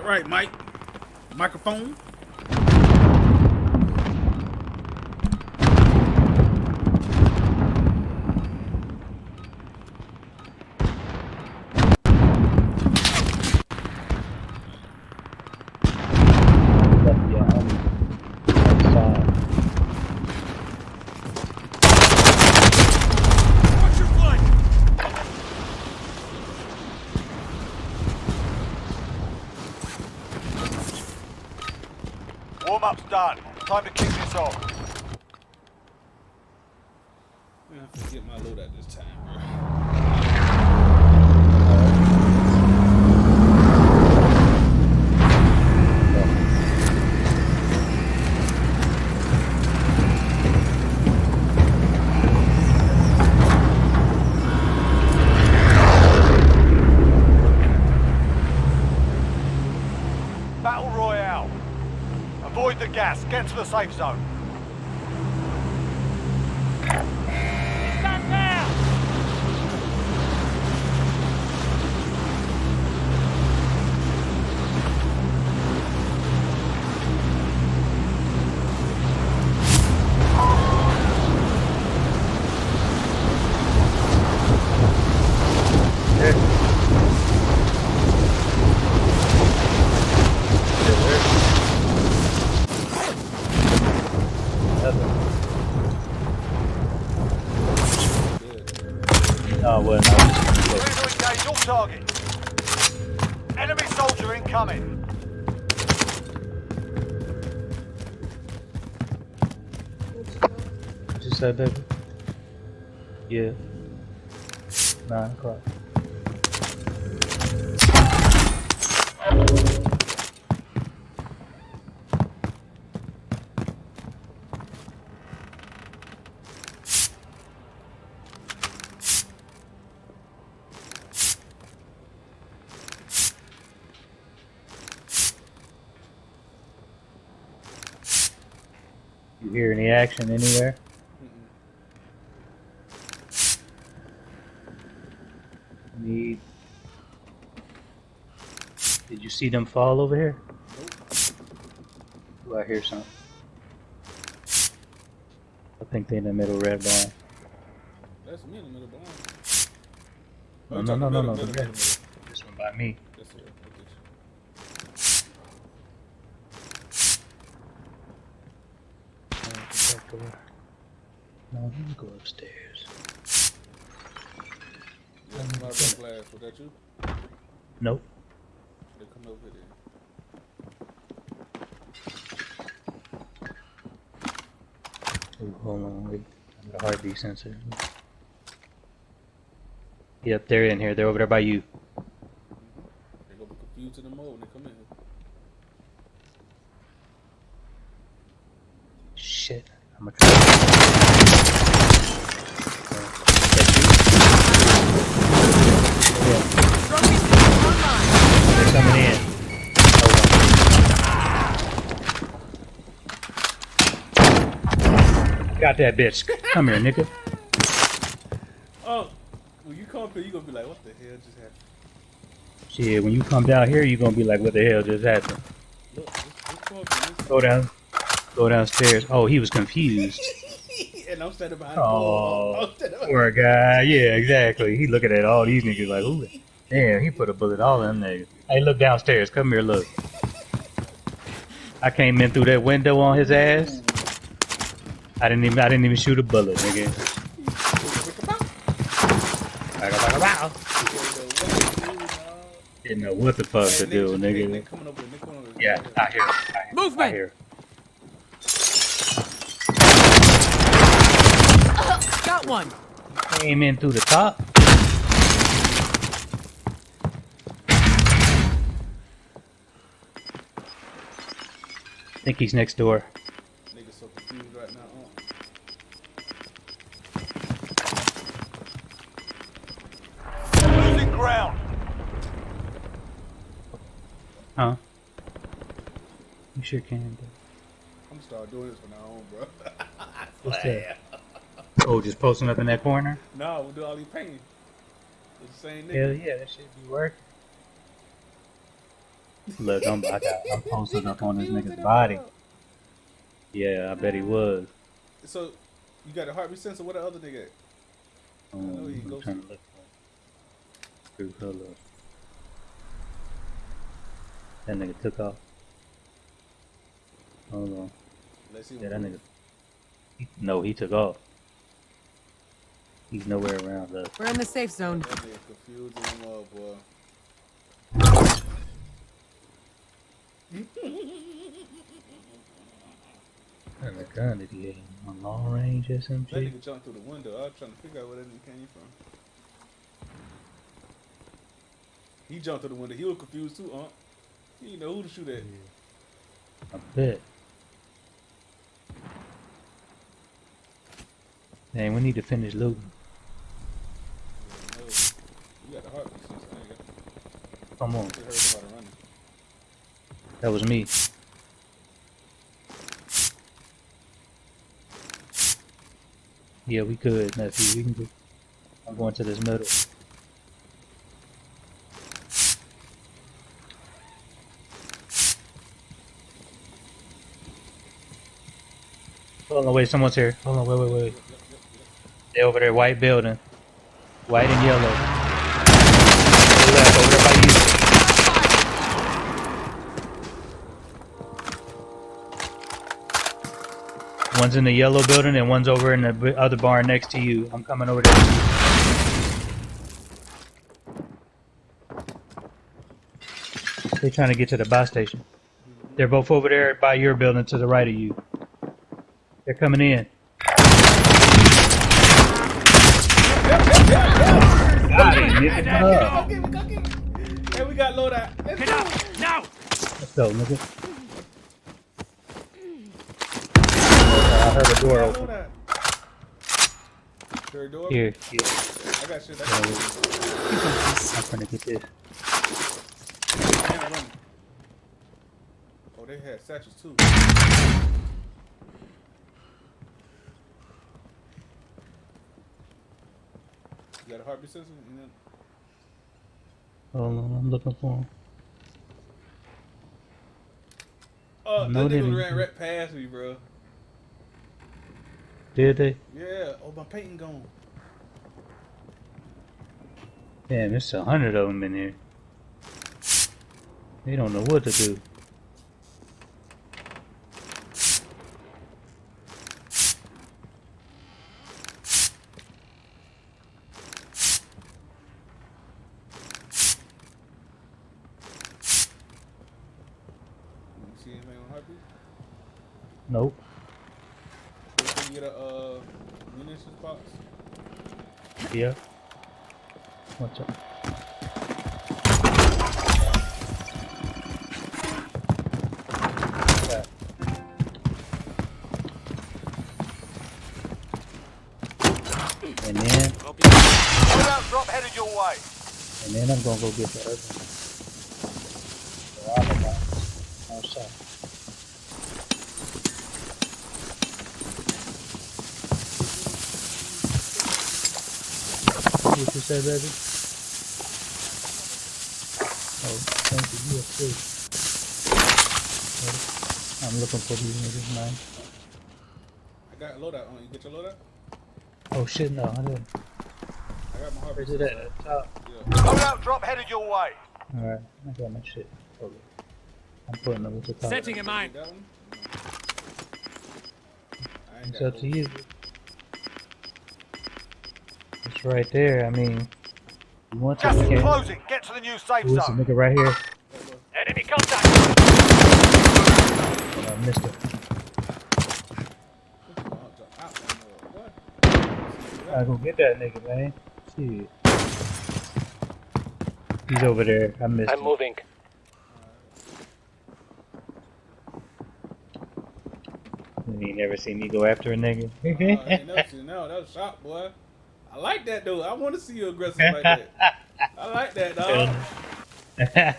right, Mike. Microphone. Warm-up's done. Time to kick this off. I have to get my load at this time, bro. Battle Royale. Avoid the gas. Get to the safe zone. Stand down! Oh, well, Clear to engage all targets. Enemy soldier incoming. What you said, baby? Yeah. 9 o'clock. You hear any action anywhere? Need. Did you see them fall over here? Do I hear something? I think they in the middle red barn. That's me in the middle, blind. No. This one by me. That's it. No, let me go upstairs. Yeah, come out of the glass. Was that you? Nope. They come over here. Ooh, hold on, wait. I got a heartbeat sensor. Yep, they're in here. They're over there by you. They gonna be confused in the mode when they come in. Shit. I'm gonna try. Yeah. They're coming in. Got that bitch. Come here, nigga. Oh, when you come up here, you gonna be like, what the hell just happened? Shit, when you come down here, you gonna be like, what the hell just happened? Look, let's go up here. Go down. Go downstairs. Oh, he was confused. And I'm standing behind the Oh, wall. poor guy. Yeah, exactly. He looking at all these niggas like, ooh, damn, he put a bullet all in them niggas. Hey, look downstairs. Come here, look. I came in through that window on his ass. I didn't even shoot a bullet, nigga. Didn't know what the fuck to do, nigga. Yeah, I hear. Movement. I hear. Got one. Came in through the top. I think he's next door. Niggas so confused right now. Losing ground. Huh? You sure can, bro. I'm gonna start doing this from now on, bro. What's that? Oh, just posting up in that corner? No, we'll do all these painting. It's the same nigga. Hell yeah, that should be working. Look, I'm posted up on this nigga's body. Yeah, I bet he was. So, you got a heartbeat sensor. What the other nigga at? know he I'm goes trying to look for screw color. That nigga took off. Hold on. Let's see. Yeah, that nigga. No, he took off. He's nowhere around us. We're in the safe zone. That nigga confusing him up, boy. What kind of gun did he have? A long range That SMG? nigga jumped through the window. I was trying to figure out where that nigga came from. He jumped through the window. He was confused too, He didn't know who to shoot at. I bet. Dang, we need to finish looting. No. You got the heartbeat sensor. I ain't got. Come on. I heard somebody running. That was me. Yeah, we could, nephew. We can go. I'm going to this middle. Hold on, wait, someone's here. Hold on, wait. They over there, white building. White and yellow. To the left, over there by you. One's in the yellow building and one's over in the other barn next to you. I'm coming over there. They're trying to get to the buy station. They're both over there by your building to the right of you. They're coming in. Got him, nigga. Go get him. Hey, we got loadout. Let's go. Now! Let's go, nigga. I heard a door open. Loadout. Third door? Here. I got shit. I'm trying to get this. Oh, they had satchels too. You got a heartbeat sensor? Hold on, I'm looking for him. Oh, No, that they nigga didn't. ran right past me, bro. Did they? Yeah. Oh, my painting gone. Damn, there's 100 of them in here. They don't know what to do. You see anything on heartbeat? Nope. Can you get a munitions box? Yeah. Watch out. And then, Loadout drop headed your way. I'm gonna go get the other one. The other one. Outside. What you say, baby? Oh, thank you. You are free. I'm looking for these niggas, man. I got a loadout on. You get your loadout? Oh shit, no, I didn't. I got my heartbeat Where's it sensor. at? The top. Yeah. Loadout drop headed your way. Alright, I got my shit. Hold on. I'm putting them with the top. Setting in mine. That one? I ain't It's got up to no- you. It's right there. I mean, you want to Gas is look at closing. Get to the new safe who's the zone. nigga right here? Enemy contact. I missed it. What? I go get that nigga, man. Shit. He's over there. I missed him. moving. You ain't never seen me go after a nigga. I ain't never seen that. That was shot, boy. I like that though. I want to see you aggressive like that. I like that, dog.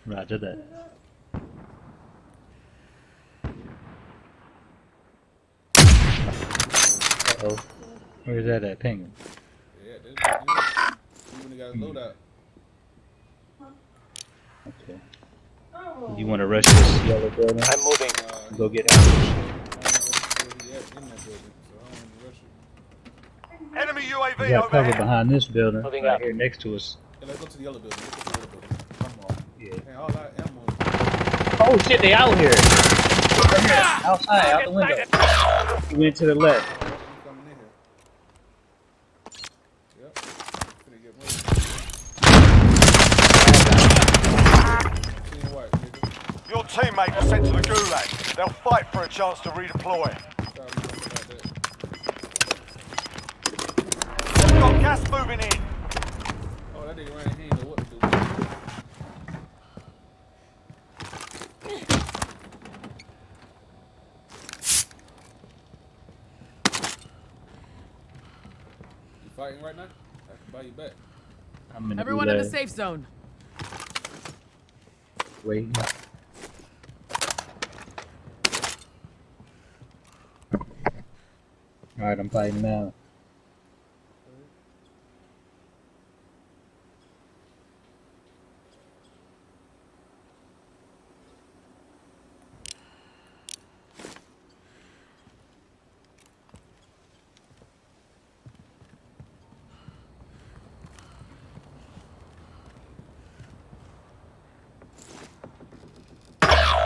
Roger that. Uh-oh. Where's that at? Penguin. Yeah, this is when he got his loadout. Okay. You want to rush this yellow building? I'm moving. Go get I out. don't know where he at in that building, so I don't want to rush it. Enemy We UAV got cover overhead. behind this building, Moving right up. here next to us. Yeah, let's go to the yellow building. Let's go to the yellow building. Come on. Yeah. Man, all that ammo. Oh shit, they out here. Right here. Outside, out the window. He went to the left. Coming in here. Yep. Finna get one. Seeing white, nigga. Your teammates are sent to the gulag. They'll fight for a chance to redeploy. Stop me like that. We've got gas moving in. Oh, that nigga right here ain't know what to do. You fighting right now? I can buy you back. I'm in Everyone in the safe zone. Wait. Alright, I'm fighting now.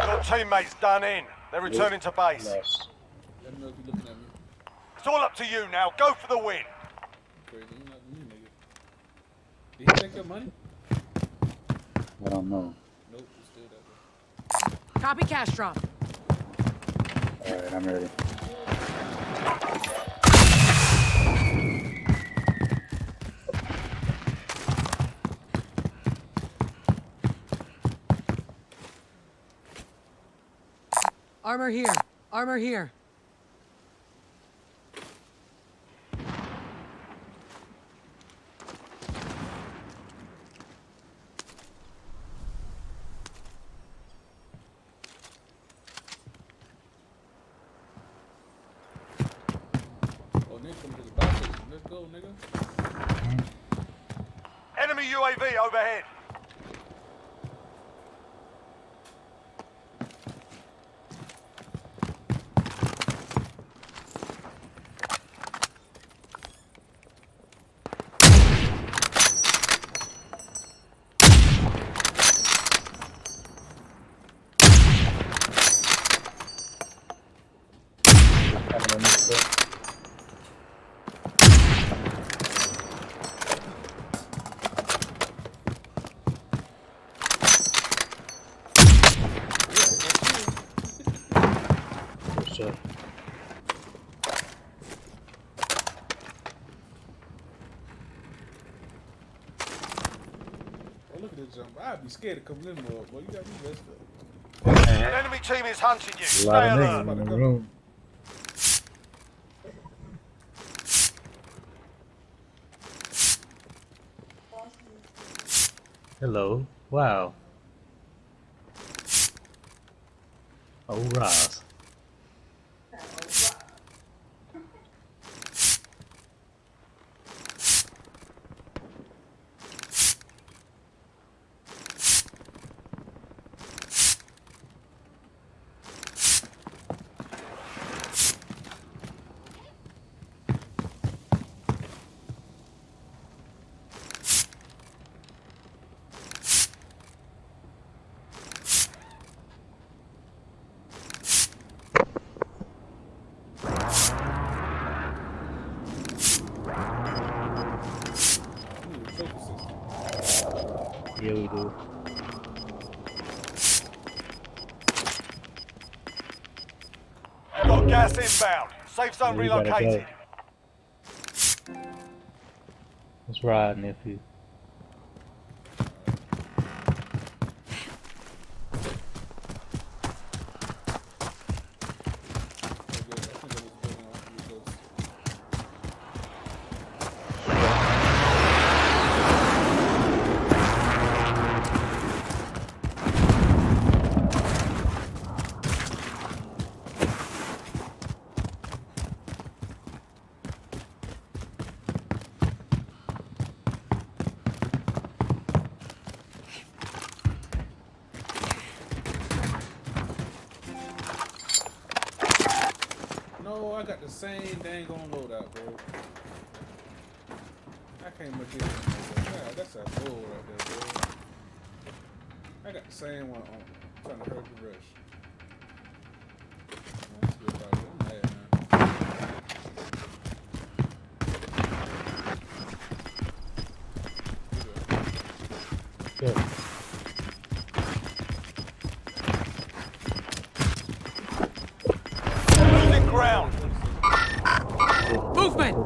Your teammates done in. They're returning to base. Lost. Let me know if you're looking at me. It's all up to you now. Go for the win. Crazy, you not me, nigga. Did he take your money? I don't know. Nope, it's still that way. Copy cash drop. Alright, I'm ready. Armor here. Armor here. Oh, nigga, come to the box station. Let's go, nigga. Enemy UAV overhead. Coming on this way. What's up? Oh, look at this jump. I'd be scared to come in more, boy. You got me messed up. An enemy team is hunting you. A Stay lot of alert. niggas in the room. Hello. Wow. Oh, Ross. I need a trophy system. Yeah, we do. Got gas inbound. Safe zone Yeah, we gotta relocated. go. Let's ride, nephew. Oh, good. I think I was building off of those. I got the same dang on loadout, bro? I can't look at it. Yeah, that's a bull right there, bro. I got the same one on. I'm trying to hurt the rush. That's good, buddy. I'm mad now. Good. Losing ground. Movement!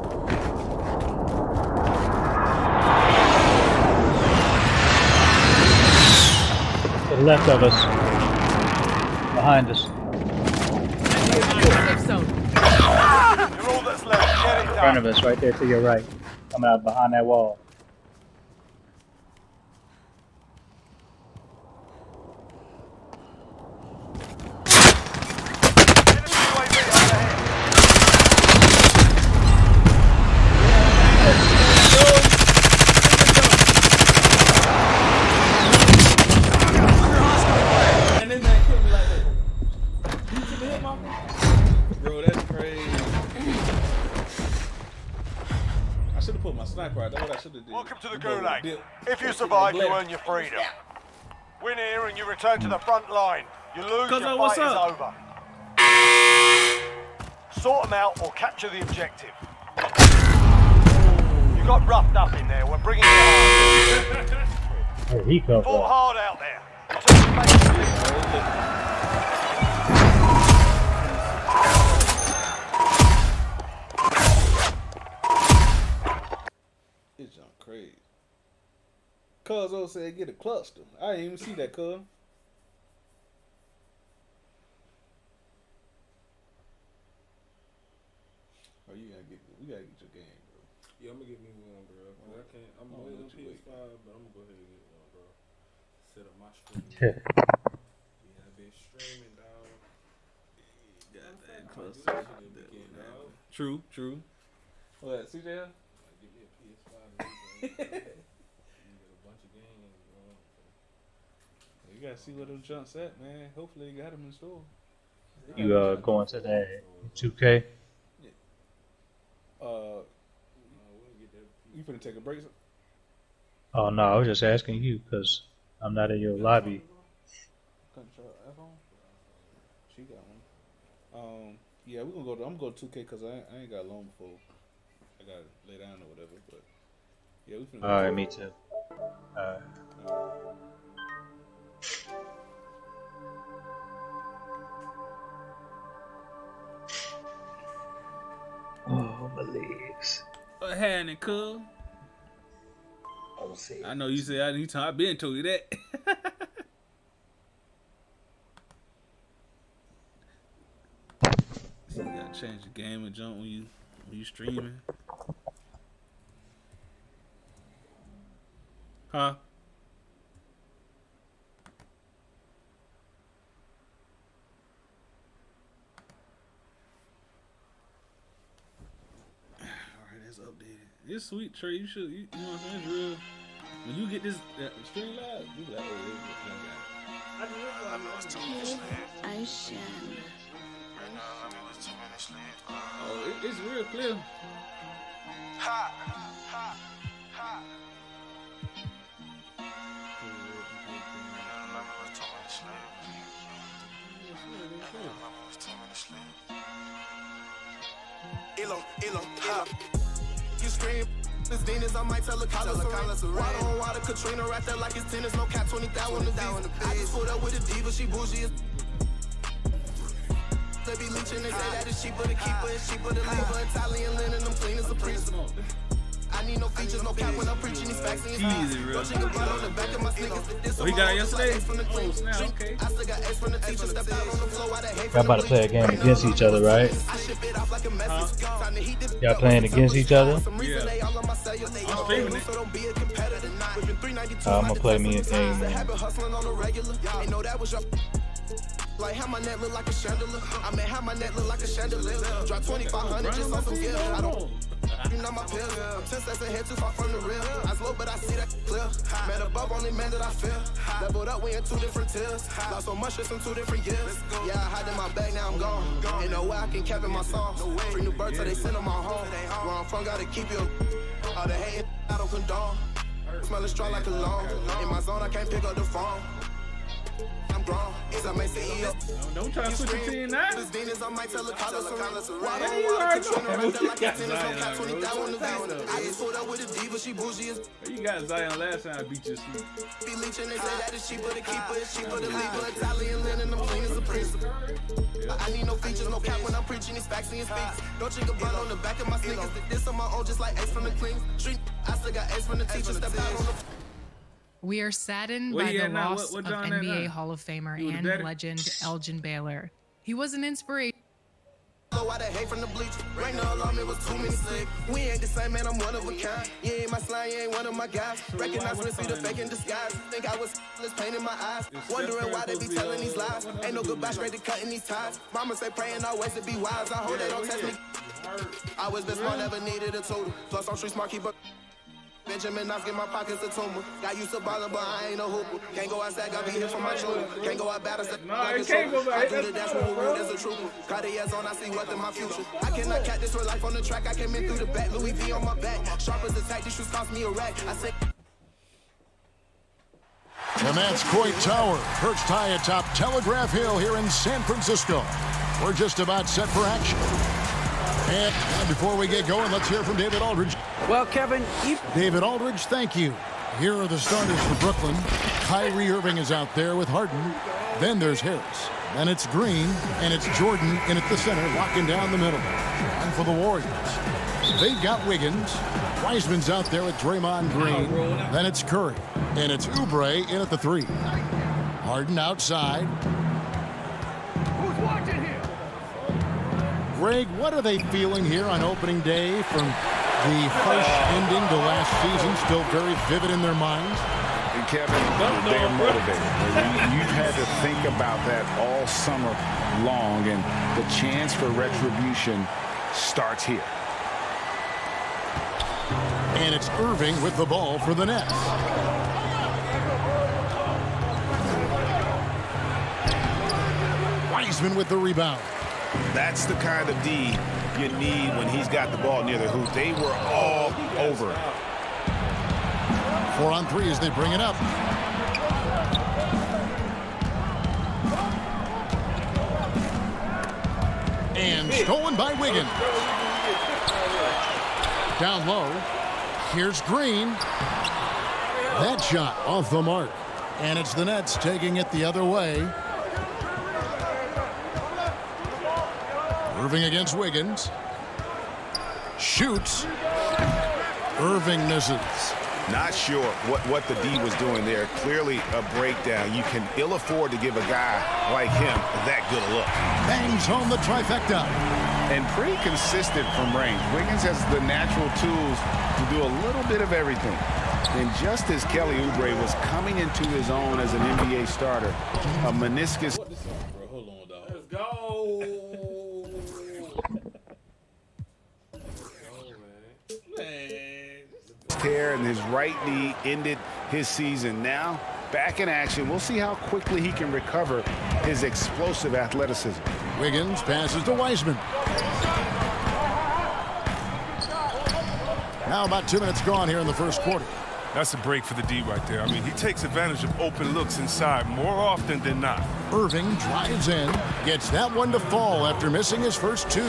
To the left of us. Behind us. Safe zone. You're all that's left. Get it In front done. of us, right there to your right. Coming out behind that wall. Enemy UAV overhead. And then they killed me like that. You see the hit marker? Bro, that's crazy. I should have put my sniper out. That's what I should have did. Welcome to the You know, Gulag. dip. If you Take survive, the you left. earn your freedom. Win here and you return to the front line. You lose, Cuzzo, your what's fight is up? over. Sort them out or capture the objective. You got roughed up in there. We're bringing you home. Where he come Fought from? hard out there. Return to base. It's jump crazy. Cuzzo said get a cluster. I didn't even see that, cuz. Oh, we gotta get your game, bro. Yeah, I'm gonna get me one, bro. 'Cause I can't. I'm Oh, waiting on what you wait? PS5, but I'm gonna go ahead and get one, bro. Set up my stream. Yeah. Yeah, I've been streaming, dog. Got that I cluster. do that shit every weekend, dog. True, true. What, CJ? Like, give me a PS5 and everything. You get a bunch of games, bro. You gotta see where them jumps at, man. Hopefully you got them in store. You going to that 2K? We'll get that You finna take a break? Oh no, I was just asking you because I'm not in your lobby. Control F on? She got one. Yeah, we're gonna go to, I'm gonna go to 2K because I ain't got long before I gotta lay down or whatever, but yeah, we finna go. Alright, me too. Alright. Oh, my legs. What happening, cuz? I'll see. I know you said I been told you that. So you gotta change the game and jump when you streaming. Huh? Alright, that's updated. It's sweet, Trey. You should, you know what I'm saying? It's real. When you get this stream live, you be like, oh, this I shall. oh, it's real clear. You scream, this Venus, I might tell a collar water on water, Katrina right there like it's tennis, no cap 20,000 on the visa. I just pulled up with a diva, she bougie as they be leeching, they say that it's cheaper to keep her, it's cheaper to leave her. Italian linen, them clean as a priest. I need no features, no cap when I'm preaching these facts and Easy, real. on the back of my sneakers. Oh, he got it yesterday? Oh, snap, okay. I still got X from the teacher, stepped out on the floor, I hate Y'all about to play a game against each other, right? I ship it off like a message. Time to heat the Y'all playing against each other? Yeah. I'm streaming it. so don't be a competitor. Whipping 392, I'm gonna play me a game, man. Habit hustling on the regular. Ain't know that was your. Like how my neck look like a chandelier. I mean how my neck look like a chandelier. Drop 2,500 just on some gear. I don't. You know my pill. I'm 10 steps ahead, too far from the real. I slow, but I see that clear. Man above, only man that I feel. Leveled up, we in 2 different tiers. Lost so much just in 2 different years. Yeah, I hide in my bag, now I'm gone. Ain't no way I can cap in my songs. Free new birds, so they send them my home. Where I'm from, gotta keep you. All the hate, I don't condone. Smelling strong like cologne. In my zone, I can't pick up the phone. I'm grown. Is I make CEO. Don't try to switch it to you now. This Venus, I might tell a color surround. Why Hey, you don't already Katrina know. right there like You a got tennis on Zion, cap bro. 20,000 on the Stand up, view. I just pulled up with a diva, she bougie as You got Zion last time I beat you. Sleep. be leeching. They say that it's cheaper to keep it, it's cheaper to leave her. Italian linen, I'm clean as a priest. I need no features, no cap when I'm preaching. These facts and speaks. Don't drink a bottle on the back of my sneakers. This on my own, just like Ace from the clean street. I still got Ace from the teacher. Step out on the. We are saddened Where by he the at now? loss What of John at NBA now? Hall of Famer He was and better? legend Elgin Baylor. He was an inspiration. Why they hate from the bleach? Right now, alarm, it was too many sick. We ain't the same, man, I'm one of a kind. You ain't my slime, you ain't one of my guys. Recognize when see the fake in disguise. Think I was pain in my eyes. Wondering why they be telling these lies. Ain't no goodbye, straight to cutting these ties. Mama say praying always to be wise. I hope they don't test me. I was best smart, never needed a tutor. Plus, I'm street smart, keep up. Benjamin Knopf, get my pockets a tumor. Got used to ballin', but I ain't no hooper. Can't go outside, got me here for my children. Can't go out bad, Nah, it can't go back. I do the That's dash fine, with bro. rude as a trooper. Cartier's on, I see what's in my future. I cannot cat this for life on the track. I came in through the back, Louis V on my back. Sharp as a tack, these shoes cost me a rack. I said. And that's Coit Tower, perched high atop Telegraph Hill here in San Francisco. We're just about set for action. And before we get going, let's hear from David Aldridge. Well, Kevin, David Aldridge, thank you. Here are the starters for Brooklyn. Kyrie Irving is out there with Harden. Then there's Harris. Then it's Green, and it's Jordan in at the center, locking down the middle. And for the Warriors, they've got Wiggins. Wiseman's out there with Draymond Green. Then it's Curry, and it's Oubre in at the 3. Harden outside. who's watching here? Greg, what are they feeling here on opening day from the harsh ending to last season, still very vivid in their minds? And Kevin, they're motivated. You've had to think about that all summer long, and the chance for retribution starts here. And it's Irving with the ball for the Nets. Wiseman with the rebound. That's the kind of D you need when he's got the ball near the hoop. They were all over it. 4 on 3 as they bring it up. And stolen by Wiggins. Down low. Here's Green. That shot off the mark. And it's the Nets taking it the other way. Irving against Wiggins. Shoots. Irving misses. Not sure what the D was doing there. Clearly a breakdown. You can ill afford to give a guy like him that good a look. Bangs home the trifecta. And pretty consistent from range. Wiggins has the natural tools to do a little bit of everything. And just as Kelly Oubre was coming into his own as an NBA starter, a meniscus What this song, bro? Hold on, dog. Let's go. tear in his right knee ended his season. Now back in action. We'll see how quickly he can recover his explosive athleticism. Wiggins passes to Wiseman. Now about 2 minutes gone here in the first quarter. That's a break for the D right there. I mean, he takes advantage of open looks inside more often than not. Irving drives in, gets that one to fall after missing his first 2.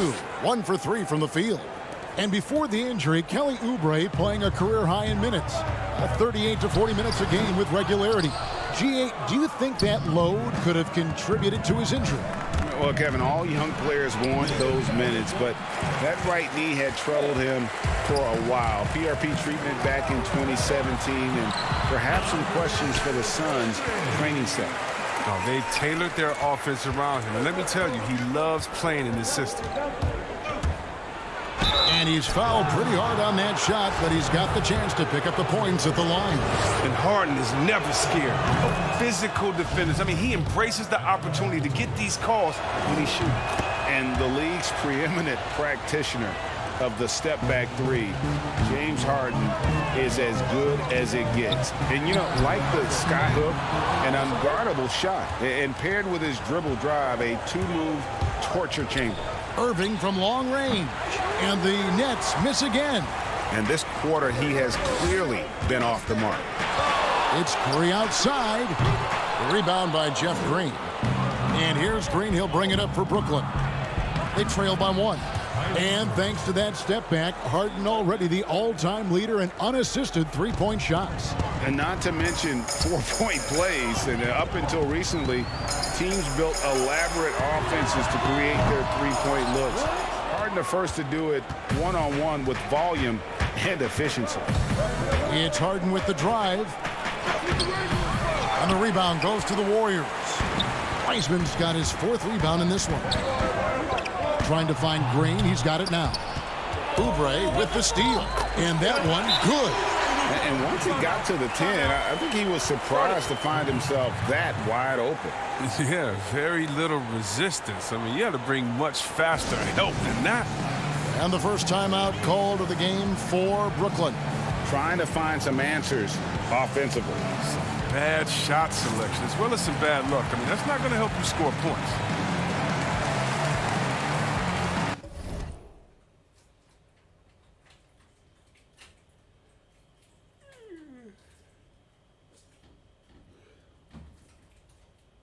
1 for 3 from the field. And before the injury, Kelly Oubre playing a career high in minutes. 38 to 40 minutes a game with regularity. G8, do you think that load could have contributed to his injury? Well, Kevin, all young players want those minutes, but that right knee had troubled him for a while. PRP treatment back in 2017, and perhaps some questions for the Suns training set. Oh, they tailored their offense around him. And let me tell you, he loves playing in this system. And he's fouled pretty hard on that shot, but he's got the chance to pick up the points at the line. And Harden is never scared of physical defenders. I mean, he embraces the opportunity to get these calls when he shoots. And the league's preeminent practitioner of the step back three, James Harden is as good as it gets. And, you know, like the skyhook, an unguardable shot. And paired with his dribble drive, a two-move torture chamber. Irving from long range. And the Nets miss again. And this quarter, he has clearly been off the mark. It's Curry outside. The rebound by Jeff Green. And here's Green. He'll bring it up for Brooklyn. They trail by 1. And thanks to that step back, Harden already the all-time leader in unassisted three-point shots. And not to mention 4-point plays. And up until recently, teams built elaborate offenses to create their three-point looks. Harden the first to do it one-on-one with volume and efficiency. It's Harden with the drive. And the rebound goes to the Warriors. Wiseman's got his 4th rebound in this one. Trying to find Green. He's got it now. Oubre with the steal. And that one, good. And once he got to the 10, I think he was surprised to find himself that wide open. Yeah, very little resistance. I mean, you had to bring much faster help than that. And the first timeout called of the game for Brooklyn. Trying to find some answers offensively. Some bad shot selection as well as some bad luck. I mean, that's not going to help you score points.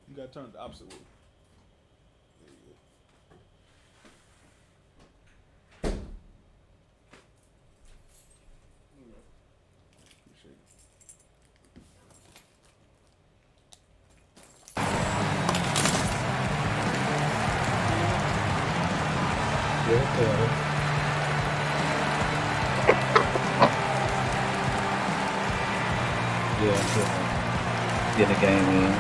You got to turn it the opposite way. There you go. Appreciate it. Yeah, get the game in.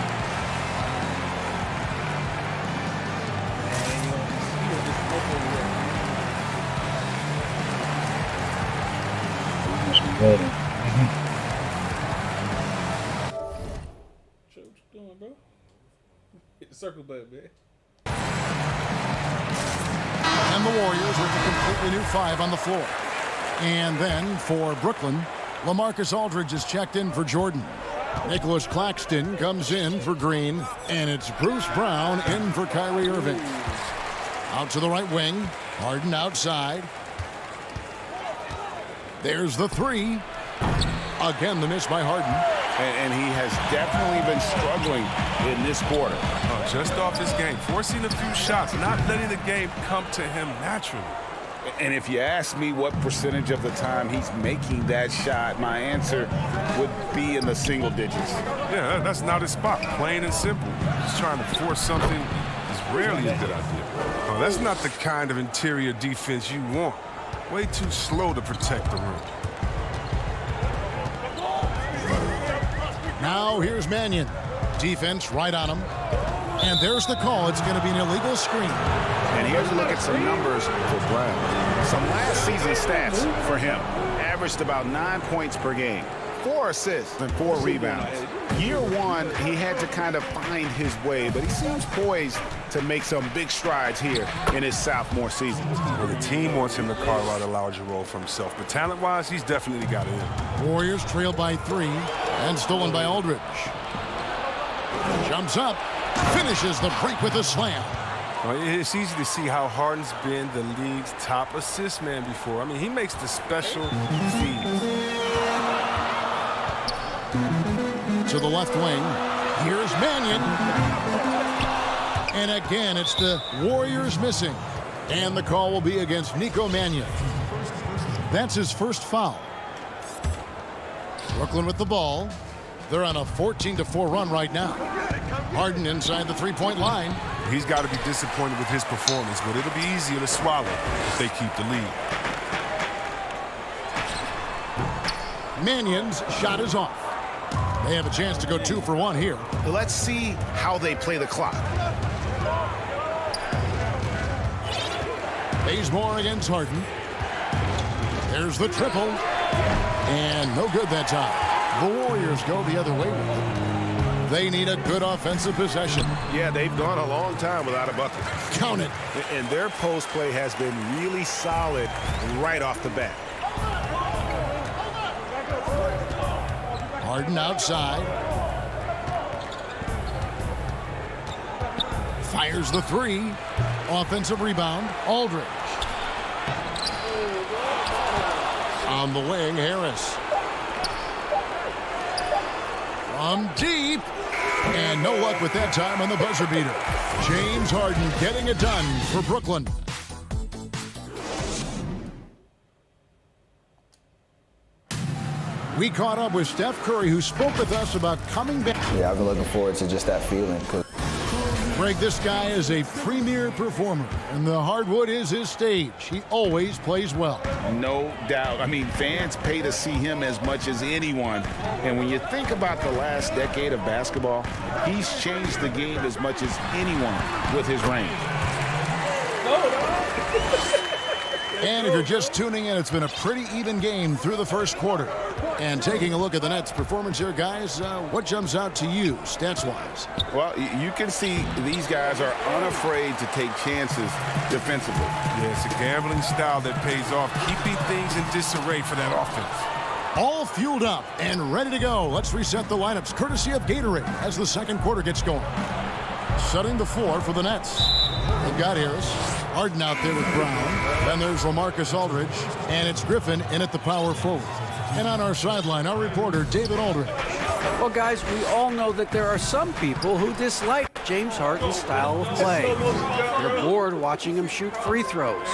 What you doing, bro? Hit the circle button, man. And the Warriors with a completely new 5 on the floor. And then for Brooklyn, LaMarcus Aldridge is checked in for Jordan. Nicholas Claxton comes in for Green. And it's Bruce Brown in for Kyrie Irving. Out to the right wing. Harden outside. There's the 3. Again, the miss by Harden. And he has definitely been struggling in this quarter. Just off his game, forcing a few shots, not letting the game come to him naturally. And if you ask me what percentage of the time he's making that shot, my answer would be in the single digits. Yeah, that's not his spot, plain and simple. Just trying to force something is rarely a good idea. Oh, that's not the kind of interior defense you want. Way too slow to protect the rim. Now here's Mannion. Defense right on him. And there's the call. It's going to be an illegal screen. And here's a look at some numbers for Brown. Some last season stats for him. Averaged about 9 points per game. 4 assists and 4 rebounds. Year 1, he had to kind of find his way, but he seems poised to make some big strides here in his sophomore season. Well, the team wants him to carve out a larger role for himself, but talent-wise, he's definitely got it in. Warriors trail by 3 and stolen by Aldridge. Jumps up, finishes the break with a slam. Well, it's easy to see how Harden's been the league's top assist man before. I mean, he makes the special feeds. To the left wing, here's Mannion. And again, it's the Warriors missing. And the call will be against Nico Mannion. That's his first foul. Brooklyn with the ball. They're on a 14-4 run right now. Harden inside the three-point line. He's got to be disappointed with his performance, but it'll be easier to swallow if they keep the lead. Mannion's shot is off. They have a chance to go 2 for 1 here. Let's see how they play the clock. Bazemore against Harden. There's the triple. And no good that time. The Warriors go the other way with it. They need a good offensive possession. Yeah, they've gone a long time without a bucket. Count it. And their post play has been really solid right off the bat. Harden outside. Fires the three. Offensive rebound. Aldridge. On the wing, Harris. From deep. And no luck with that time on the buzzer beater. James Harden getting it done for Brooklyn. We caught up with Steph Curry, who spoke with us about coming back. Yeah, I've been looking forward to just that feeling. Greg, this guy is a premier performer, and the hardwood is his stage. He always plays well. No doubt. I mean, fans pay to see him as much as anyone. And when you think about the last decade of basketball, he's changed the game as much as anyone with his range. And if you're just tuning in, it's been a pretty even game through the first quarter. And taking a look at the Nets' performance here, guys, what jumps out to you, stats-wise? Well, you can see these guys are unafraid to take chances defensively. Yeah, it's a gambling style that pays off, keeping things in disarray for that offense. All fueled up and ready to go. Let's reset the lineups, courtesy of Gatorade, as the second quarter gets going. Setting the floor for the Nets. They've got Harris. Harden out there with Brown. Then there's LaMarcus Aldridge. And it's Griffin in at the power forward. And on our sideline, our reporter, David Aldridge. Well, guys, we all know that there are some people who dislike James Harden's style of play. They're bored watching him shoot free throws.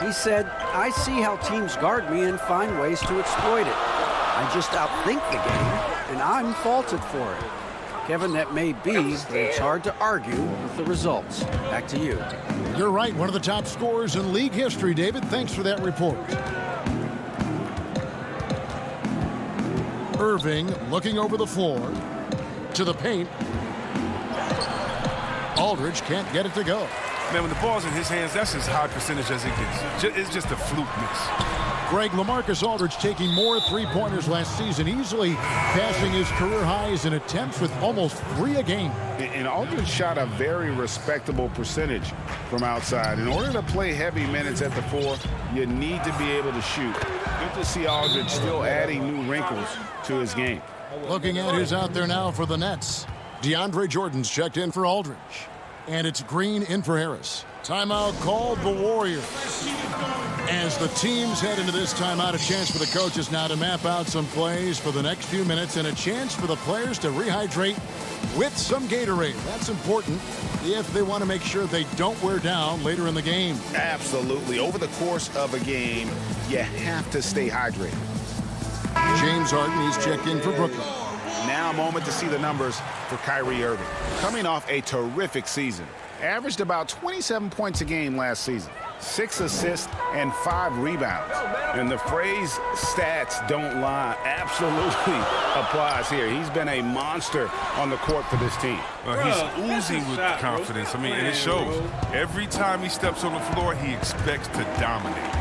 He said, I see how teams guard me and find ways to exploit it. I just outthink the game, and I'm faulted for it. Kevin, that may be, but it's hard to argue with the results. Back to you. You're right, one of the top scorers in league history, David. Thanks for that report. Irving looking over the floor to the paint. Aldridge can't get it to go. Man, when the ball's in his hands, that's as high percentage as it gets. It's just a fluke miss. Greg, LaMarcus Aldridge taking more three-pointers last season, easily passing his career highs in attempts with almost 3 a game. And Aldridge shot a very respectable percentage from outside. In order to play heavy minutes at the 4, you need to be able to shoot. Good to see Aldridge still adding new wrinkles to his game. Looking at who's out there now for the Nets. DeAndre Jordan's checked in for Aldridge. And it's Green in for Harris. Timeout called the Warriors. As the teams head into this timeout, a chance for the coaches now to map out some plays for the next few minutes and a chance for the players to rehydrate with some Gatorade. That's important if they want to make sure they don't wear down later in the game. Absolutely. Over the course of a game, you have to stay hydrated. James Harden, he's checked in for Brooklyn. Now a moment to see the numbers for Kyrie Irving. Coming off a terrific season. Averaged about 27 points a game last season. 6 assists and 5 rebounds. And the phrase stats don't lie absolutely applies here. He's been a monster on the court for this team. He's oozing with confidence. I mean, and it shows. Every time he steps on the floor, he expects to dominate.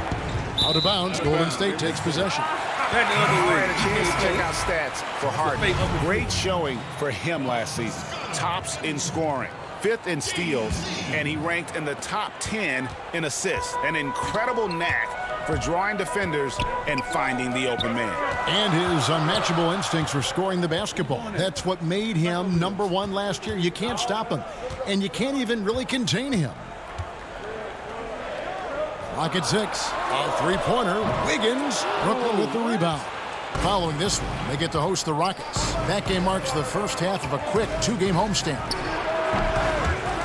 Out of bounds, Golden State takes possession. I had a chance to check out stats for Harden. Great showing for him last season. Tops in scoring, 5th in steals, and he ranked in the top 10 in assists. An incredible knack for drawing defenders and finding the open man. And his unmatchable instincts for scoring the basketball. That's what made him #1 last year. You can't stop him, and you can't even really contain him. Rocket 6, a three-pointer. Wiggins, Brooklyn with the rebound. Following this one, they get to host the Rockets. That game marks the first half of a quick 2-game homestand.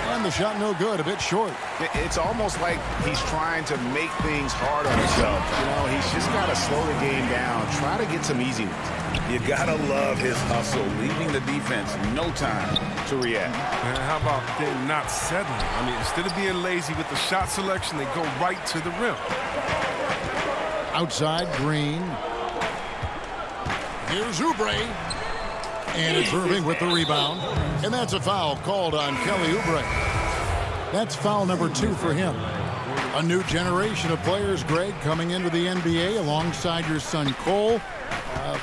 And the shot no good, a bit short. It's almost like he's trying to make things hard on himself. You know, he's just got to slow the game down, try to get some easy ones. You got to love his hustle, leaving the defense no time to react. And how about them not settling? I mean, instead of being lazy with the shot selection, they go right to the rim. Outside, Green. Here's Oubre. And it's Irving with the rebound. And that's a foul called on Kelly Oubre. That's foul number 2 for him. A new generation of players, Greg, coming into the NBA alongside your son Cole.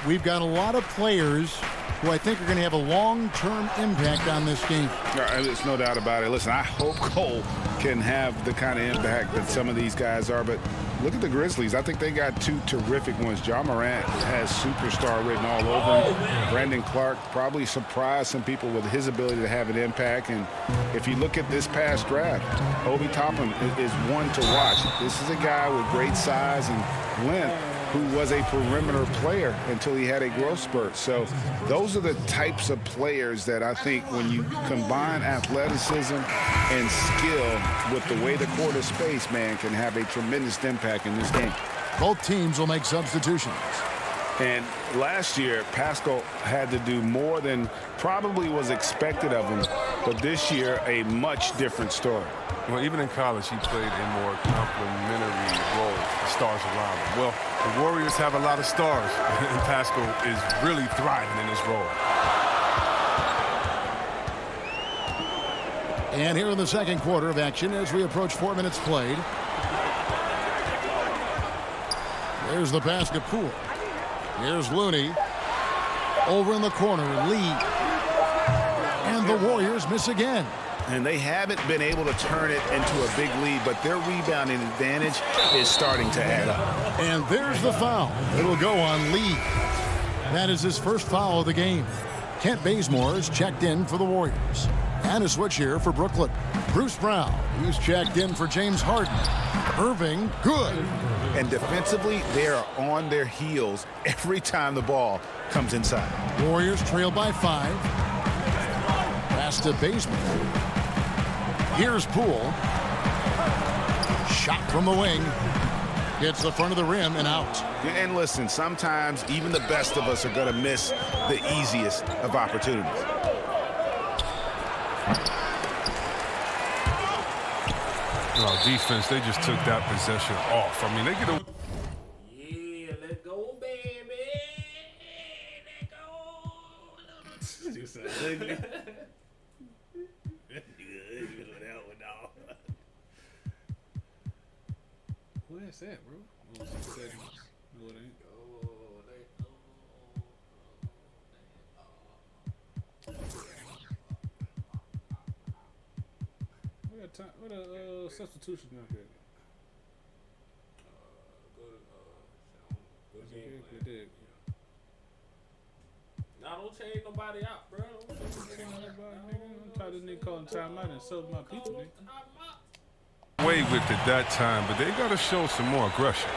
We've got a lot of players who I think are going to have a long-term impact on this game. There's no doubt about it. Listen, I hope Cole can have the kind of impact that some of these guys are, but look at the Grizzlies. I think they got two terrific ones. Ja Morant has superstar written all over him. Brandon Clark probably surprised some people with his ability to have an impact. And if you look at this past draft, Obi Toppin is one to watch. This is a guy with great size and length who was a perimeter player until he had a growth spurt. So those are the types of players that I think when you combine athleticism and skill with the way the court is spaced, man, can have a tremendous impact in this game. Both teams will make substitutions. And last year, Pascal had to do more than probably was expected of him. But this year, a much different story. Well, even in college, he played a more complementary role with the stars around him. Well, the Warriors have a lot of stars, and Pascal is really thriving in his role. And here in the second quarter of action as we approach 4 minutes played. There's the pass to Poole. Here's Looney. Over in the corner, Lee. And the Warriors miss again. And they haven't been able to turn it into a big lead, but their rebounding advantage is starting to add up. And there's the foul. It'll go on Lee. That is his first foul of the game. Kent Bazemore is checked in for the Warriors. And a switch here for Brooklyn. Bruce Brown, he's checked in for James Harden. Irving, good. And defensively, they are on their heels every time the ball comes inside. Warriors trail by 5. Pass to Bazemore. Here's Poole. Shot from the wing. Hits the front of the rim and out. And listen, sometimes even the best of us are going to miss the easiest of opportunities. Oh, defense, they just took that possession off. I mean, they get a... Yeah, let go, baby. Let go. You said ugly. Where's that, bro? Oh, 6 seconds. No, it ain't. What a substitution out here. Go to game plan. Nah, don't change nobody out, bro. Don't change nobody, nigga. I'm tired of this nigga calling timeout and insulting my people, nigga. Way with it that time, but they got to show some more aggression.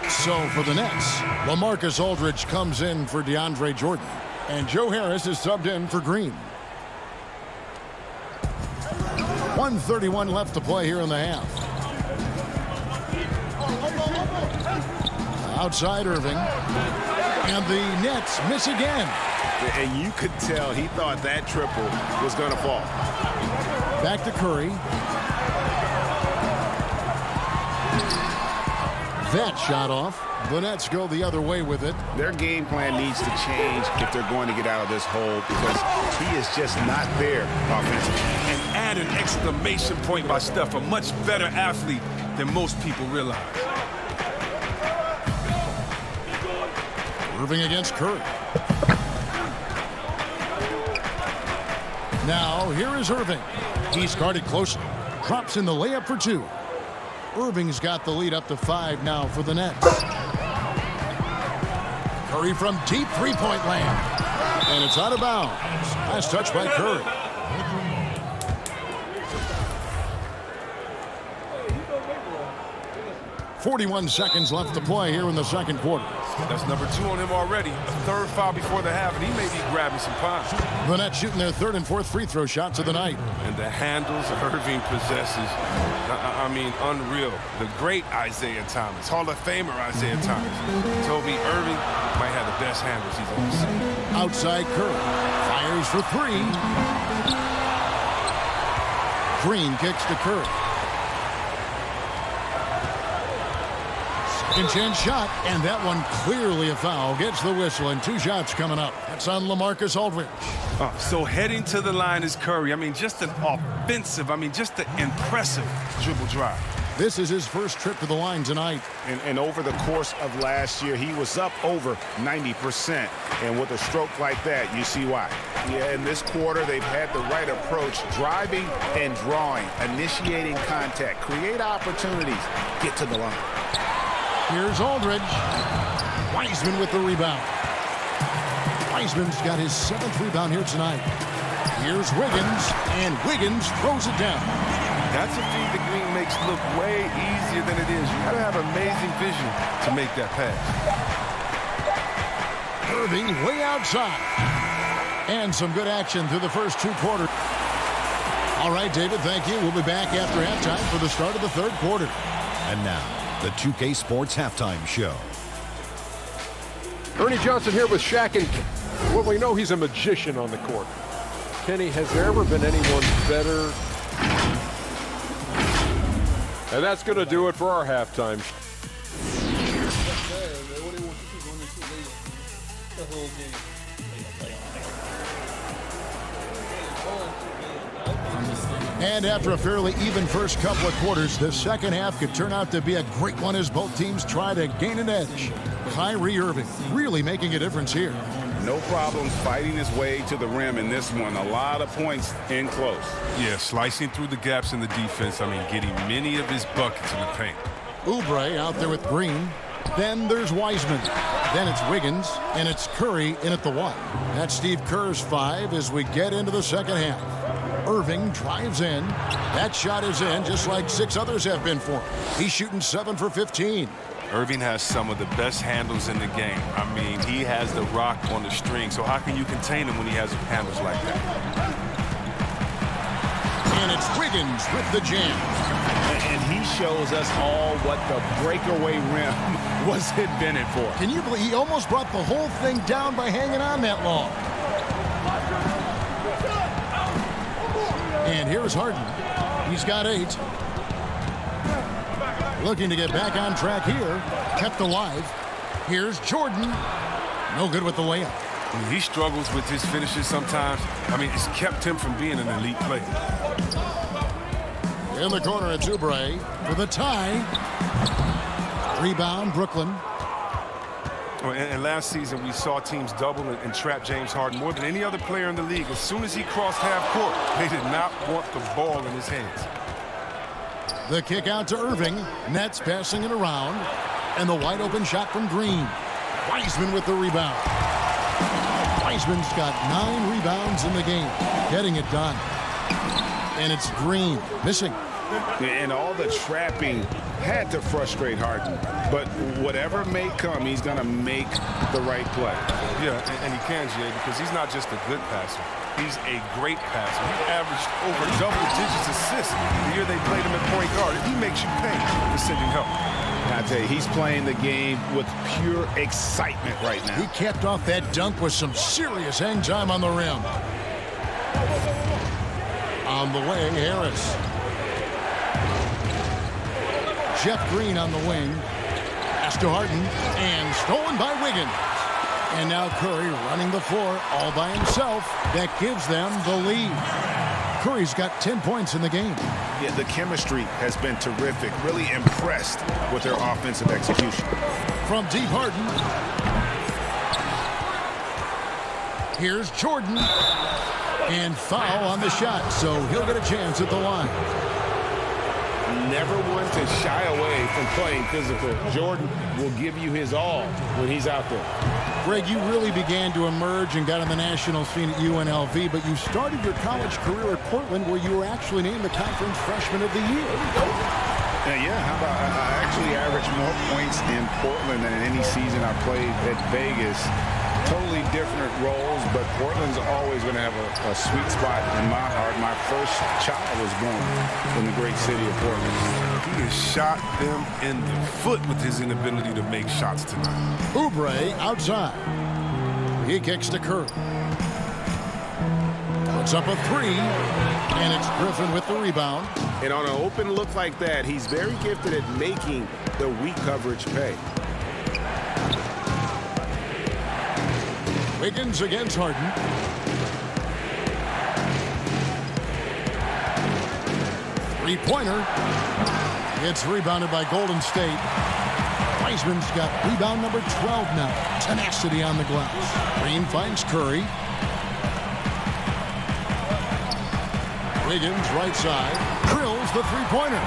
So for the Nets, LaMarcus Aldridge comes in for DeAndre Jordan. And Joe Harris is subbed in for Green. 1:31 left to play here in the half. Outside Irving. And the Nets miss again. And you could tell he thought that triple was going to fall. Back to Curry. That shot off. The Nets go the other way with it. Their game plan needs to change if they're going to get out of this hole because he is just not there offensively. And add an exclamation point by Steph, a much better athlete than most people realize. Irving against Curry. Now, here is Irving. He's guarded closely. Drops in the layup for 2. Irving's got the lead up to 5 now for the Nets. Curry from deep three-point land. And it's out of bounds. Nice touch by Curry. .41 seconds left to play here in the second quarter. That's number 2 on him already. A third foul before the half, and he may be grabbing some punch. The Nets shooting their 3rd and 4th free throw shots of the night. And the handles Irving possesses, I mean, unreal. The great Isaiah Thomas, Hall of Famer Isaiah Thomas, told me Irving might have the best handles he's ever seen. Outside Curry. Fires for 3. Green kicks to Curry. Second chance shot, and that one clearly a foul. Gets the whistle, and 2 shots coming up. That's on LaMarcus Aldridge. So heading to the line is Curry. I mean, just an offensive, just an impressive dribble drive. This is his first trip to the line tonight. And over the course of last year, he was up over 90%. And with a stroke like that, you see why. Yeah, in this quarter, they've had the right approach, driving and drawing, initiating contact, create opportunities, get to the line. Here's Aldridge. Wiseman with the rebound. Wiseman's got his 7th rebound here tonight. Here's Wiggins, and Wiggins throws it down. That's a feed the Green makes look way easier than it is. You got to have amazing vision to make that pass. Irving way outside. And some good action through the first 2 quarters. All right, David, thank you. We'll be back after halftime for the start of the 3rd quarter. And now, the 2K Sports Halftime Show. Ernie Johnson here with Shaq and well, we know he's a magician on the court. Kenny, has there ever been anyone better? And that's going to do it for our halftime. And after a fairly even first couple of quarters, the second half could turn out to be a great one as both teams try to gain an edge. Kyrie Irving really making a difference here. No problems fighting his way to the rim in this one. A lot of points in close. Yeah, slicing through the gaps in the defense. I mean, getting many of his buckets in the paint. Oubre out there with Green. Then there's Wiseman. Then it's Wiggins, and it's Curry in at the 1. That's Steve Kerr's 5 as we get into the second half. Irving drives in. That shot is in, just like 6 others have been for him. He's shooting 7 for 15. Irving has some of the best handles in the game. I mean, he has the rock on the string, so how can you contain him when he has handles like that? And it's Wiggins with the jam. And he shows us all what the breakaway rim was invented for. Can you believe he almost brought the whole thing down by hanging on that long? And here's Harden. He's got 8. Looking to get back on track here. Kept alive. Here's Jordan. No good with the layup. He struggles with his finishes sometimes. I mean, it's kept him from being an elite player. In the corner, it's Oubre for the tie. Rebound, Brooklyn. And last season, we saw teams double and trap James Harden more than any other player in the league. As soon as he crossed half court, they did not want the ball in his hands. The kick out to Irving. Nets passing it around. And the wide open shot from Green. Wiseman with the rebound. Wiseman's got 9 rebounds in the game. Getting it done. And it's Green missing. And all the trapping had to frustrate Harden. But whatever may come, he's going to make the right play. Yeah, and he can, Jay, because he's not just a good passer. He's a great passer. He averaged over double digits assists the year they played him at point guard. He makes you pay for sending help. I tell you, he's playing the game with pure excitement right now. He capped off that dunk with some serious hang time on the rim. On the wing, Harris. Jeff Green on the wing. Pass to Harden. And stolen by Wiggins. And now Curry running the floor all by himself. That gives them the lead. Curry's got 10 points in the game. Yeah, the chemistry has been terrific. Really impressed with their offensive execution. From deep, Harden. Here's Jordan. And foul on the shot, so he'll get a chance at the line. Never one to shy away from playing physical. Jordan will give you his all when he's out there. Greg, you really began to emerge and got on the national scene at UNLV, but you started your college career at Portland, where you were actually named the Conference Freshman of the Year. Yeah, how about I actually averaged more points in Portland than in any season I played at Vegas. Totally different roles, but Portland's always going to have a sweet spot in my heart. My first child was born in the great city of Portland. He has shot them in the foot with his inability to make shots tonight. Oubre outside. He kicks to Curry. Puts up a 3, and it's Griffin with the rebound. And on an open look like that, he's very gifted at making the weak coverage pay. Wiggins against Harden. Three-pointer. It's rebounded by Golden State. Wiseman's got rebound number 12 now. Tenacity on the glass. Green finds Curry. Wiggins, right side, drills the three-pointer.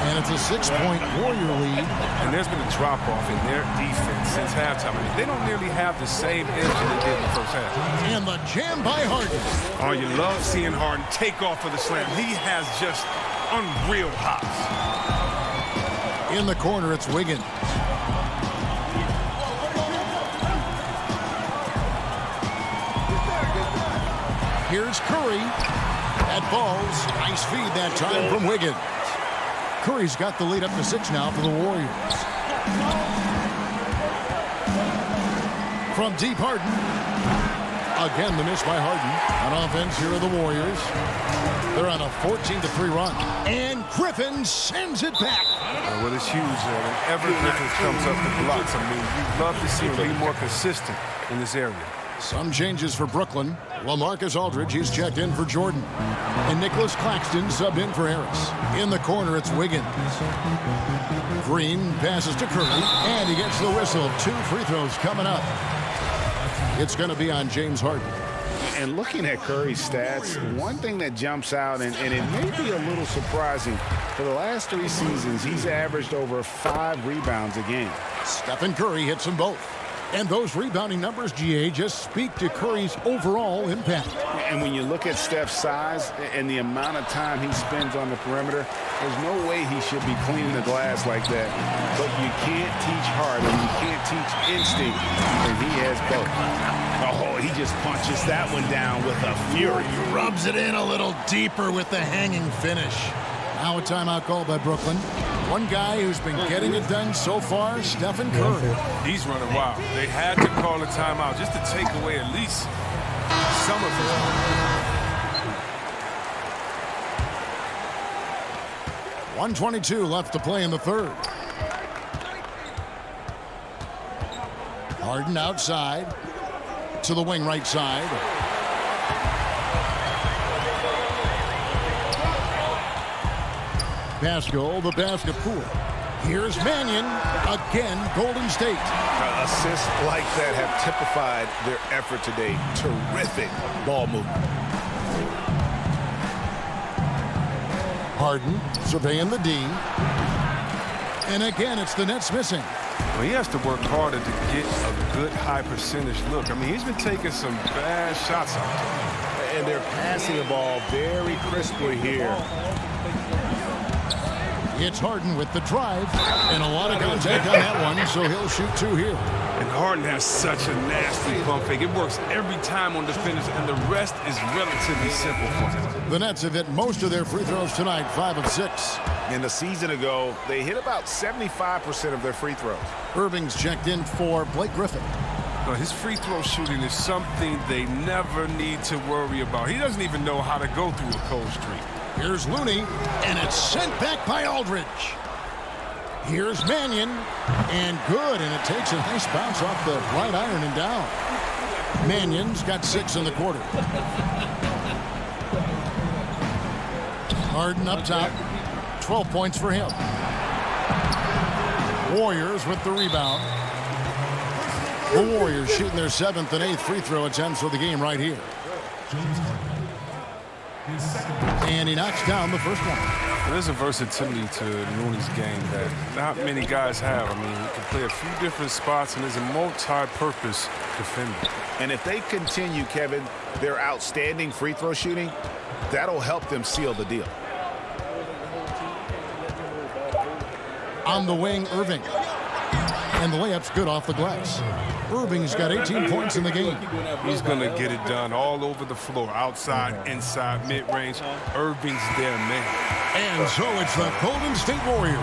And it's a 6-point Warrior lead. And there's been a drop-off in their defense since halftime. I mean, they don't nearly have the same energy they did in the first half. And the jam by Harden. Oh, you love seeing Harden take off for the slam. He has just unreal hops. In the corner, it's Wiggins. Here's Curry. That falls. Nice feed that time from Wiggins. Curry's got the lead up to 6 now for the Warriors. From deep, Harden. Again, the miss by Harden. On offense, here are the Warriors. They're on a 14-3 run. And Griffin sends it back. Well, it's huge whenever Griffin comes up with blocks. I mean, you'd love to see him be more consistent in this area. Some changes for Brooklyn. LaMarcus Aldridge, he's checked in for Jordan. And Nicholas Claxton subbed in for Harris. In the corner, it's Wiggins. Green passes to Curry, and he gets the whistle. 2 free throws coming up. It's going to be on James Harden. And looking at Curry's stats, one thing that jumps out, and it may be a little surprising, for the last 3 seasons, he's averaged over 5 rebounds a game. Stephen Curry hits them both. And those rebounding numbers, GA, just speak to Curry's overall impact. And when you look at Steph's size and the amount of time he spends on the perimeter, there's no way he should be cleaning the glass like that. But you can't teach heart and you can't teach instinct, and he has both. Oh, he just punches that one down with a fury. He rubs it in a little deeper with the hanging finish. Now a timeout called by Brooklyn. One guy who's been getting it done so far, Stephen Curry. He's running wild. They had to call a timeout just to take away at least some of his. 1:22 left to play in the third. Harden outside to the wing right side. Pascal, the basket pool. Here's Mannion. Again, Golden State. Assists like that have typified their effort today. Terrific ball movement. Harden surveying the D. And again, it's the Nets missing. Well, he has to work harder to get a good high percentage look. I mean, he's been taking some bad shots out there. And they're passing the ball very crisply here. It's Harden with the drive, and a lot of contact on that one, so he'll shoot 2 here. And Harden has such a nasty pump fake. It works every time on defenders, and the rest is relatively simple for him. The Nets have hit most of their free throws tonight, 5 of 6. And a season ago, they hit about 75% of their free throws. Irving's checked in for Blake Griffin. His free throw shooting is something they never need to worry about. He doesn't even know how to go through a cold streak. Here's Looney, and it's sent back by Aldridge. Here's Mannion, and good, and it takes a nice bounce off the right iron and down. Mannion's got 6 in the quarter. Harden up top, 12 points for him. Warriors with the rebound. The Warriors shooting their 7th and 8th free throw attempts for the game right here. And he knocks down the first one. There's a versatility to Looney's game that not many guys have. I mean, he can play a few different spots and is a multi-purpose defender. And if they continue, Kevin, their outstanding free throw shooting, that'll help them seal the deal. On the wing, Irving. And the layup's good off the glass. Irving's got 18 points in the game. He's going to get it done all over the floor, outside, inside, mid-range. Irving's their man. And so it's the Golden State Warriors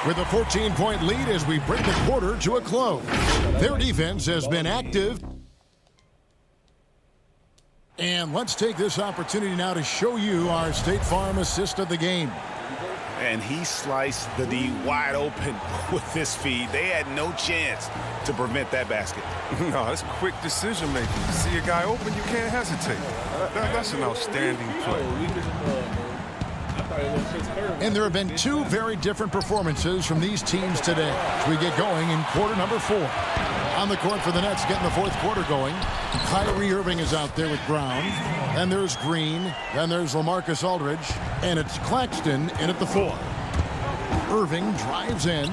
with a 14-point lead as we bring the quarter to a close. Their defense has been active. And let's take this opportunity now to show you our State Farm assist of the game. And he sliced the D wide open with this feed. They had no chance to prevent that basket. No, that's quick decision making. You see a guy open, you can't hesitate. That's an outstanding play. And there have been two very different performances from these teams today as we get going in quarter number 4. On the court for the Nets, getting the fourth quarter going. Kyrie Irving is out there with Brown. Then there's Green. Then there's LaMarcus Aldridge. And it's Claxton in at the 4. Irving drives in.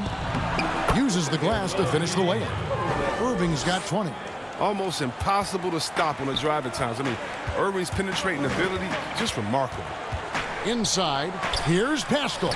Uses the glass to finish the layup. Irving's got 20. Almost impossible to stop on the driving times. I mean, Irving's penetrating ability, just remarkable. Inside, here's Pascal.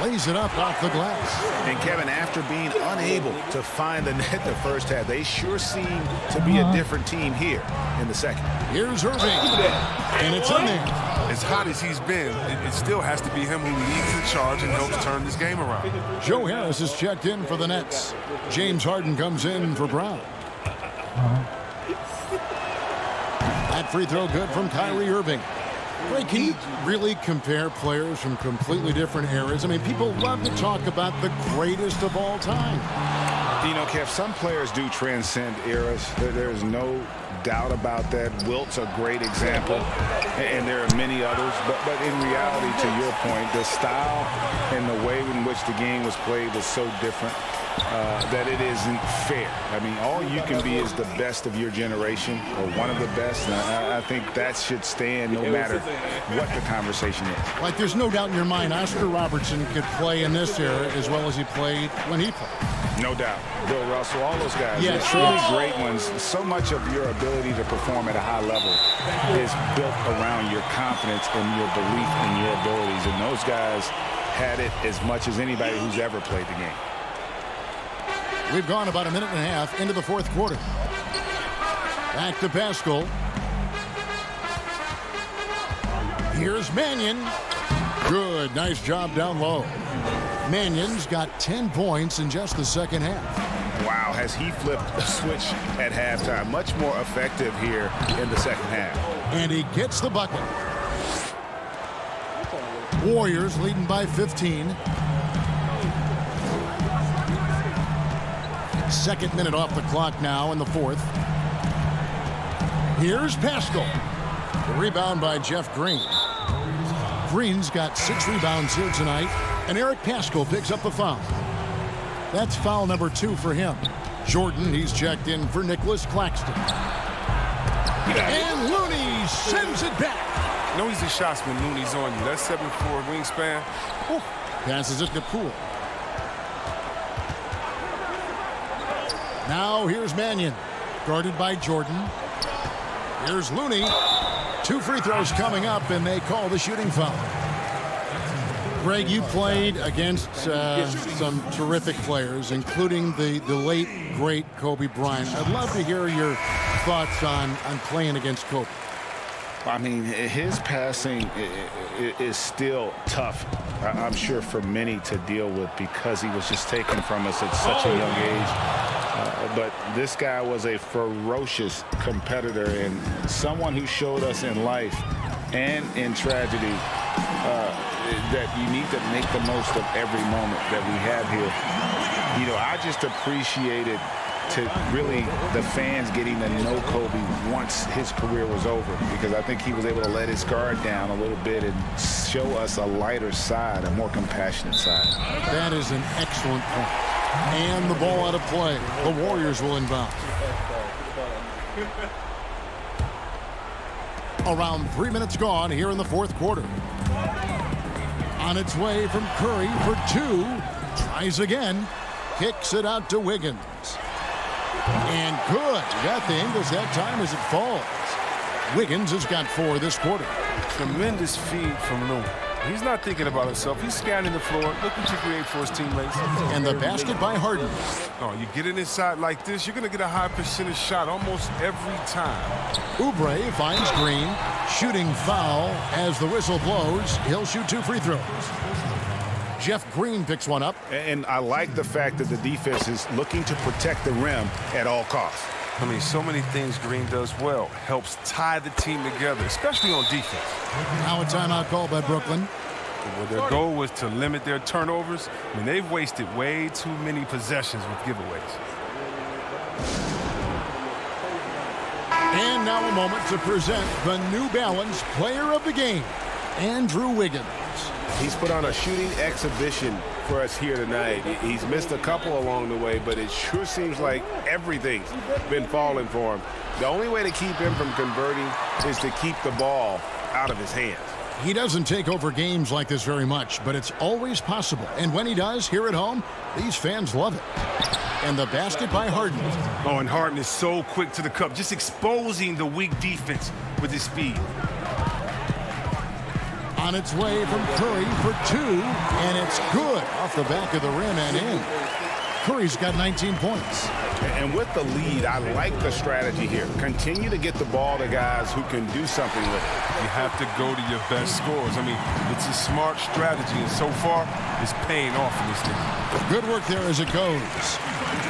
Lays it up off the glass. And Kevin, after being unable to find the net the first half, they sure seem to be a different team here in the second. Here's Irving. And it's in there. As hot as he's been, it still has to be him who leads the charge and helps turn this game around. Joe Harris is checked in for the Nets. James Harden comes in for Brown. That free throw good from Kyrie Irving. Ray, can you really compare players from completely different eras? I mean, people love to talk about the greatest of all time. You know, Kev, some players do transcend eras. There's no doubt about that. Wilt's a great example, and there are many others. But in reality, to your point, the style and the way in which the game was played was so different that it isn't fair. I mean, all you can be is the best of your generation or one of the best. And I think that should stand no matter what the conversation is. Like, there's no doubt in your mind Oscar Robertson could play in this era as well as he played when he played. No doubt. Bill Russell, all those guys. Yeah, truly great ones. So much of your ability to perform at a high level is built around your confidence and your belief in your abilities. And those guys had it as much as anybody who's ever played the game. We've gone about a minute and a half into the fourth quarter. Back to Pascal. Here's Mannion. Good. Nice job down low. Mannion's got 10 points in just the second half. Wow, has he flipped a switch at halftime. Much more effective here in the second half. And he gets the bucket. Warriors leading by 15. Second minute off the clock now in the fourth. Here's Pascal. The rebound by Jeff Green. Green's got 6 rebounds here tonight, and Eric Pascal picks up the foul. That's foul number 2 for him. Jordan, he's checked in for Nicholas Claxton. And Looney sends it back. No easy shots when Looney's on you. That's 7'4" wingspan. Ooh. Passes it to Poole. Now here's Mannion, guarded by Jordan. Here's Looney. 2 free throws coming up, and they call the shooting foul. Greg, you played against some terrific players, including the late, great Kobe Bryant. I'd love to hear your thoughts on playing against Kobe. I mean, his passing is still tough, I'm sure, for many to deal with because he was just taken from us at such a young age. But this guy was a ferocious competitor and someone who showed us in life and in tragedy that you need to make the most of every moment that we have here. You know, I just appreciated really the fans getting to know Kobe once his career was over, because I think he was able to let his guard down a little bit and show us a lighter side, a more compassionate side. That is an excellent point. And the ball out of play. The Warriors will inbound. Around 3 minutes gone here in the fourth quarter. On its way from Curry for 2. Tries again. Kicks it out to Wiggins. And good. Got the Ingles that time as it falls. Wiggins has got 4 this quarter. Tremendous feed from Looney. He's not thinking about himself. He's scanning the floor, looking to create for his teammates. And the basket by Harden. Oh, you get it inside like this, you're going to get a high percentage shot almost every time. Oubre finds Green. Shooting foul as the whistle blows. He'll shoot 2 free throws. Jeff Green picks one up. And I like the fact that the defense is looking to protect the rim at all costs. I mean, so many things Green does well. Helps tie the team together, especially on defense. Now a timeout call by Brooklyn. Well, their goal was to limit their turnovers. I mean, they've wasted way too many possessions with giveaways. And now a moment to present the New Balance Player of the Game, Andrew Wiggins. He's put on a shooting exhibition for us here tonight. He's missed a couple along the way, but it sure seems like everything's been falling for him. The only way to keep him from converting is to keep the ball out of his hands. He doesn't take over games like this very much, but it's always possible. And when he does, here at home, these fans love it. And the basket by Harden. Oh, and Harden is so quick to the cup, just exposing the weak defense with his speed. On its way from Curry for two, and it's good off the back of the rim and in. Curry's got 19 points. And with the lead, I like the strategy here. Continue to get the ball to guys who can do something with it. You have to go to your best scorers. I mean, it's a smart strategy, and so far, it's paying off in this game. Good work there as it goes.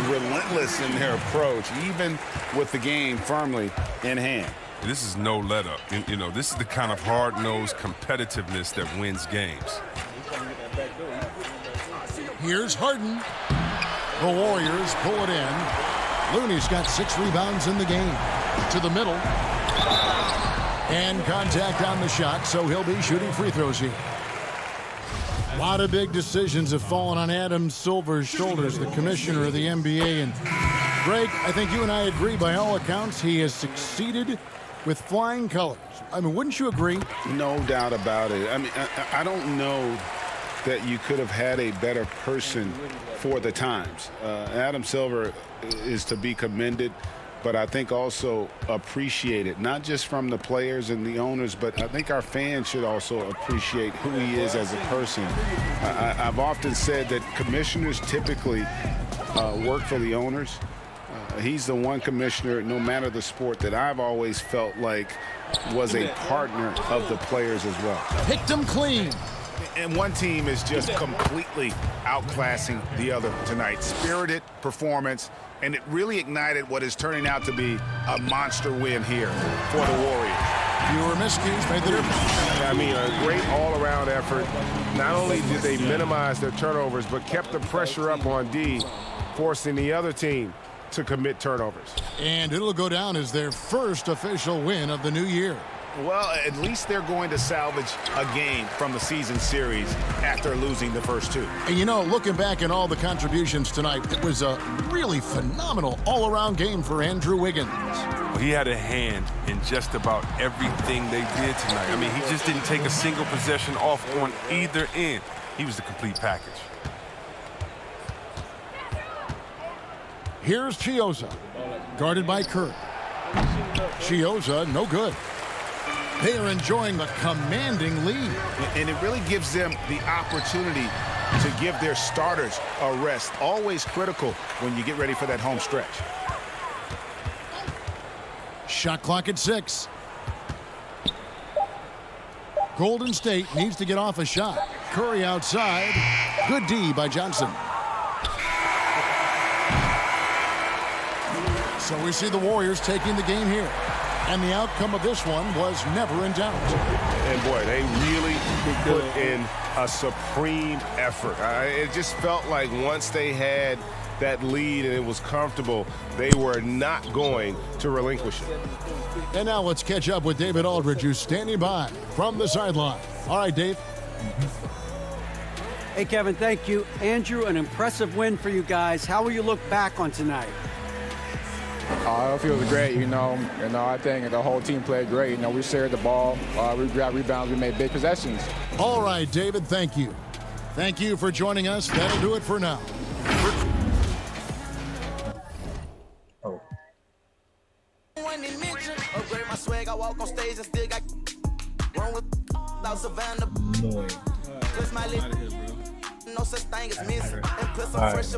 Relentless in their approach, even with the game firmly in hand. This is no let-up. You know, this is the kind of hard-nosed competitiveness that wins games. Here's Harden. The Warriors pull it in. Looney's got 6 rebounds in the game. To the middle. And contact on the shot, so he'll be shooting free throws here. A lot of big decisions have fallen on Adam Silver's shoulders, the commissioner of the NBA. And Greg, I think you and I agree by all accounts he has succeeded with flying colors. I mean, wouldn't you agree? No doubt about it. I mean, I don't know that you could have had a better person for the times. Adam Silver is to be commended, but I think also appreciated, not just from the players and the owners, but I think our fans should also appreciate who he is as a person. I've often said that commissioners typically work for the owners. He's the one commissioner, no matter the sport, that I've always felt like was a partner of the players as well. Picked him clean. And one team is just completely outclassing the other tonight. Spirited performance, and it really ignited what is turning out to be a monster win here for the Warriors. Fewer miscues made the difference. I mean, a great all-around effort. Not only did they minimize their turnovers, but kept the pressure up on D, forcing the other team to commit turnovers. And it'll go down as their first official win of the new year. Well, at least they're going to salvage a game from the season series after losing the first two. And you know, looking back at all the contributions tonight, it was a really phenomenal all-around game for Andrew Wiggins. Well, he had a hand in just about everything they did tonight. I mean, he just didn't take a single possession off on either end. He was the complete package. Here's Chiozza, guarded by Curry. Chiozza, no good. They are enjoying the commanding lead. And it really gives them the opportunity to give their starters a rest. Always critical when you get ready for that home stretch. Shot clock at 6. Golden State needs to get off a shot. Curry outside. Good D by Johnson. So we see the Warriors taking the game here. And the outcome of this one was never in doubt. And boy, they really put in a supreme effort. It just felt like once they had that lead and it was comfortable, they were not going to relinquish it. And now let's catch up with David Aldridge, who's standing by from the sideline. All right, Dave. Hey, Kevin, thank you. Andrew, an impressive win for you guys. How will you look back on tonight? It feels great, I think the whole team played great. We shared the ball, we grabbed rebounds, we made big possessions. All right, David, thank you. Thank you for joining us. That'll do it for now. Upgrade my swag, I walk on stage and still got wrong with Savannah. Out of here, bro. No such thing as missing. And put some All right. fresh